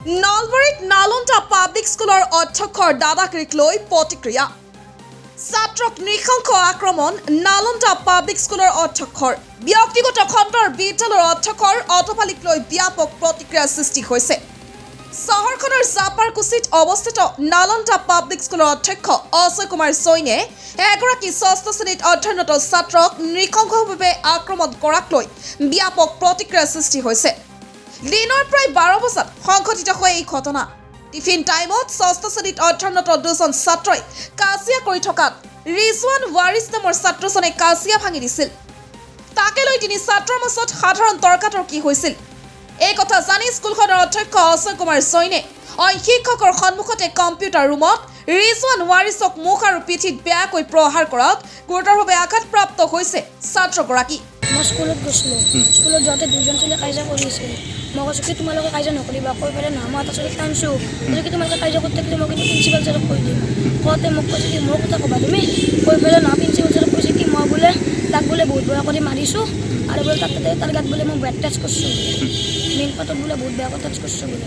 নলবাৰীত নালন্দা পাব্লিক স্কুলৰ অধ্যক্ষৰ দাদাগিৰিক লৈ প্ৰতিক্ৰিয়া ছাত্ৰক নৃশংস আক্ৰমণ নালন্দা পাব্লিক স্কুলৰ অধ্যক্ষৰ ব্যক্তিগত খণ্ডৰ বিদ্যালয়ৰ অধ্যক্ষৰ অটপালিক লৈ ব্যাপক প্ৰতিক্ৰিয়াৰ সৃষ্টি হৈছে চহৰখনৰ জাপাৰকুছিত অৱস্থিত নালন্দা পাব্লিক স্কুলৰ অধ্যক্ষ অজয় কুমাৰ চৈনে এগৰাকী ষষ্ঠ শ্ৰেণীত অধ্যয়নৰত ছাত্ৰক নৃশংসভাৱে আক্ৰমণ কৰাক লৈ ব্যাপক প্ৰতিক্ৰিয়াৰ সৃষ্টি হৈছে দিনৰ প্ৰায় 12 বজাত সংঘটিত হয় এই ঘটনা টিফিন টাইমত ষষ্ঠ শ্ৰেণীত অধ্যয়নৰত দুজন ছাত্ৰই কাজিয়া কৰি থকাত ৰিজৱান ৱাৰিছ নামৰ ছাত্ৰজনে কাজিয়া ভাঙি দিছিল তাকে লৈ তিনি ছাত্ৰৰ মাজত সাধাৰণ তৰ্কাতৰ্কি হৈছিল এই কথা জানি স্কুলখনৰ অধ্যক্ষ অজয় কুমাৰ চৈনে শিক্ষকৰ সন্মুখতে কম্পিউটাৰ ৰুমত ৰিজৱান ৱাৰিছক মুখ আৰু পিঠিত বেয়াকৈ প্ৰহাৰ কৰাত গুৰুতৰভাৱে আঘাতপ্ৰাপ্ত হৈছে ছাত্ৰগৰাকী মই স্কুলত গৈছিলোঁ স্কুলত যাওঁতে দুজন ছোৱালীয়ে কাজিয়া কৰি আছিল মই কৈছোঁ কি তোমালোকে কাজিয়া নকৰিবা কৈ পেলাই নহয় মই এটা ছোৱালীক টানিছোঁ যদি কি তোমালোকে কাজিয়া কৰি থাকিলে মই কিন্তু প্ৰিন্সিপাল ছাৰক কৈ দিম কওঁতে মোক কৈছে কি মোৰ কথা ক'বা তুমি কৈ পেলাই নহয় প্ৰিন্সিপাল ছাৰক কৈছে কি মই বোলে তাক বোলে বহুত বেয়া কৰি মাৰিছোঁ আৰু বোলে তাৰ গাত বোলে মই বেড টাচ কৰিছোঁ মেইন পাতত বোলে বহুত বেয়াকৈ টাচ কৰিছোঁ বোলে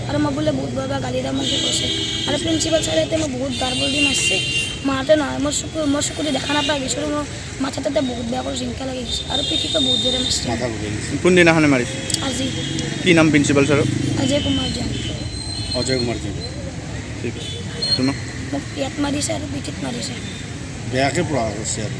আৰু মই বোলে বহুত বেয়া গালি এটা মোক কৈছে আৰু প্ৰিন্সিপাল ছাৰে মই বহুত গাৰ্বল দি মাৰিছে মাহঁতে নহয় মই চকুৰে দেখা নাপাই গৈছিলোঁ মোৰ মাথাতে বহুত বেয়া কৰি জিংকা লাগি গৈছে আৰু পিঠিটো বহুত জোৰে মাৰিছে কোনদিনাখনে মাৰিছে আজি কি নাম প্ৰিন্সিপাল ছাৰৰ অজয় কুমাৰ জন অজয় কুমাৰ জন ঠিক আছে তোমাক মোক ইয়াত মাৰিছে আৰু পিঠিত মাৰিছে বেয়াকৈ প্ৰহাৰ কৰিছে আৰু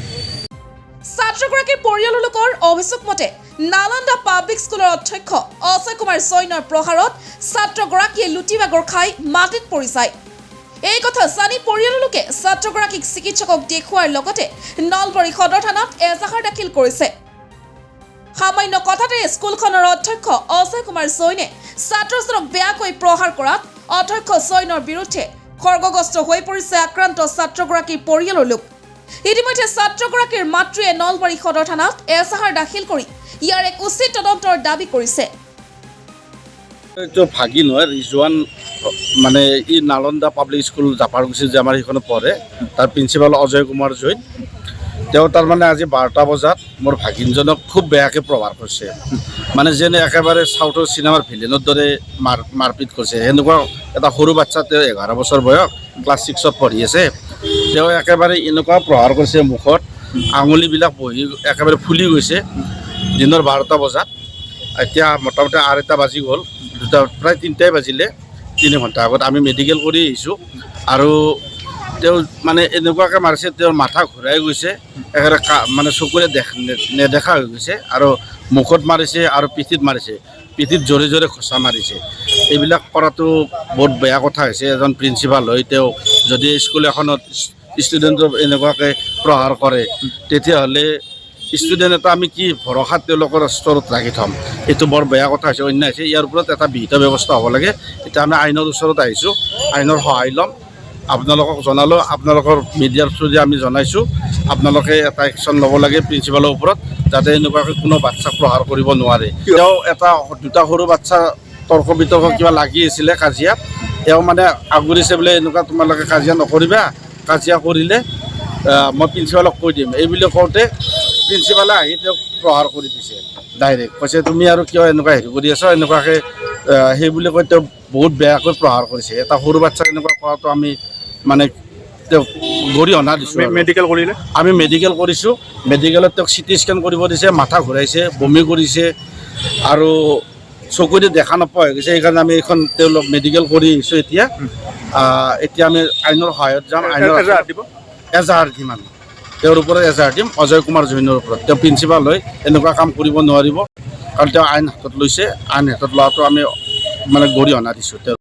ছাত্ৰগৰাকীৰ পৰিয়ালৰ লোকৰ অভিযোগ মতে নালন্দা পাব্লিক স্কুলৰ অধ্যক্ষ অজয় কুমাৰ চৈনৰ প্ৰহাৰত ছাত্ৰগৰাকীয়ে লুটিবাগৰ খাই মাটিত পৰি যায় এই কথা জানি পৰিয়ালৰ লোকে ছাত্ৰগৰাকীক চিকিৎসকক দেখুওৱাৰ লগতে নলবাৰী সদৰ থানাত এজাহাৰ দাখিল কৰিছে সামান্য কথাতে স্কুলখনৰ অধ্যক্ষ অজয় কুমাৰ চৈনে ছাত্ৰজনক বেয়াকৈ প্ৰহাৰ কৰাত অধ্যক্ষ চৈনৰ বিৰুদ্ধে খৰ্গগ্ৰস্ত হৈ পৰিছে আক্ৰান্ত ছাত্ৰগৰাকীৰ পৰিয়ালৰ লোক ইতিমধ্যে ছাত্ৰগৰাকীৰ মাতৃয়ে নলবাৰী সদৰ থানাত এজাহাৰ দাখিল কৰি ইয়াৰ এক উচিত তদন্তৰ দাবী কৰিছে এইটো ভাগিন হয় ৰিজৱান মানে ই নালন্দা পাব্লিক স্কুল জাপাৰকুছি যে আমাৰ সেইখনত পঢ়ে তাৰ প্ৰিন্সিপাল অজয় কুমাৰ জৈন তেওঁ তাৰমানে আজি 12টা বজাত মোৰ ভাগিনজনক খুব বেয়াকৈ প্ৰহাৰ কৰিছে মানে যেনে একেবাৰে চাউথৰ চিনেমাৰ ভিলেনৰ দৰে মাৰপিট কৰিছে সেনেকুৱা এটা সৰু বাচ্চা তেওঁ 11 বছৰ বয়স ক্লাছ 6ত পঢ়ি আছে তেওঁ একেবাৰে এনেকুৱা প্ৰহাৰ কৰিছে মুখত আঙুলিবিলাক বহি একেবাৰে ফুলি গৈছে দিনৰ 12টা বজাত এতিয়া মোটামুটি 2:30 বাজি গ'ল প্ৰায় 3টাই বাজিলে 3 ঘণ্টা আগত আমি মেডিকেল কৰি আহিছোঁ আৰু তেওঁ মানে এনেকুৱাকৈ মাৰিছে তেওঁৰ মাথা ঘূৰাই গৈছে একেবাৰে মানে চকুৰে নেদেখা হৈ গৈছে আৰু মুখত মাৰিছে আৰু পিঠিত মাৰিছে পিঠিত জোৰে জোৰে খচা মাৰিছে এইবিলাক কৰাটো বহুত বেয়া কথা হৈছে এজন প্ৰিন্সিপাল হৈ তেওঁ যদি স্কুল এখনত ষ্টুডেণ্টক এনেকুৱাকৈ প্ৰহাৰ কৰে তেতিয়াহ'লে ষ্টুডেণ্ট এটা আমি কি ভৰসাত তেওঁলোকৰ স্তৰত ৰাখি থ'ম এইটো বৰ বেয়া কথা হৈছে অন্যায় হৈছে ইয়াৰ ওপৰত এটা বিহিত ব্যৱস্থা হ'ব লাগে এতিয়া আমি আইনৰ ওচৰত আহিছোঁ আইনৰ সহায় ল'ম আপোনালোকক জনালোঁ আপোনালোকৰ মিডিয়াৰ থ্ৰুদি আমি জনাইছোঁ আপোনালোকে এটা একশ্যন ল'ব লাগে প্ৰিন্সিপালৰ ওপৰত যাতে এনেকুৱাকৈ কোনো বাচ্চাক প্ৰহাৰ কৰিব নোৱাৰে তেওঁ দুটা সৰু বাচ্চা তৰ্ক বিতৰ্ক কিবা লাগি আছিলে কাজিয়াত তেওঁ মানে আগুৰিছে বোলে এনেকুৱা তোমালোকে কাজিয়া নকৰিবা কাজিয়া কৰিলে মই প্ৰিন্সিপালক কৈ দিম এইবুলি কওঁতে প্ৰিন্সিপালে আহি তেওঁক প্ৰহাৰ কৰি দিছে ডাইৰেক্ট কৈছে তুমি আৰু কিয় এনেকুৱা হেৰি কৰি আছ এনেকুৱাকৈ সেই বুলি কৈ তেওঁ বহুত বেয়াকৈ প্ৰহাৰ কৰিছে এটা সৰু বাচ্চাক এনেকুৱা কৰাটো আমি মানে তেওঁক গৰিহণা দিছোঁ মেডিকেল কৰিলে আমি মেডিকেল কৰিছোঁ মেডিকেলত তেওঁক CT স্কেন কৰিব দিছে মাথা ঘূৰাইছে বমি কৰিছে আৰু চকুৰে দেখা নোপোৱা হৈ গৈছে সেইকাৰণে আমি এইখন তেওঁলোক মেডিকেল কৰি আহিছোঁ এতিয়া আমি আইনৰ সহায়ত যাম আইনৰ এজাহাৰ দিম আমি তেওঁৰ ওপৰত এজাহাৰ দিম অজয় কুমাৰ জৈনৰ ওপৰত তেওঁ প্ৰিন্সিপাল হৈ এনেকুৱা কাম কৰিব নোৱাৰিব কাৰণ তেওঁ আইন হাতত লৈছে আইন হাতত লোৱাটো আমি মানে গৰিহণা দিছোঁ তেওঁ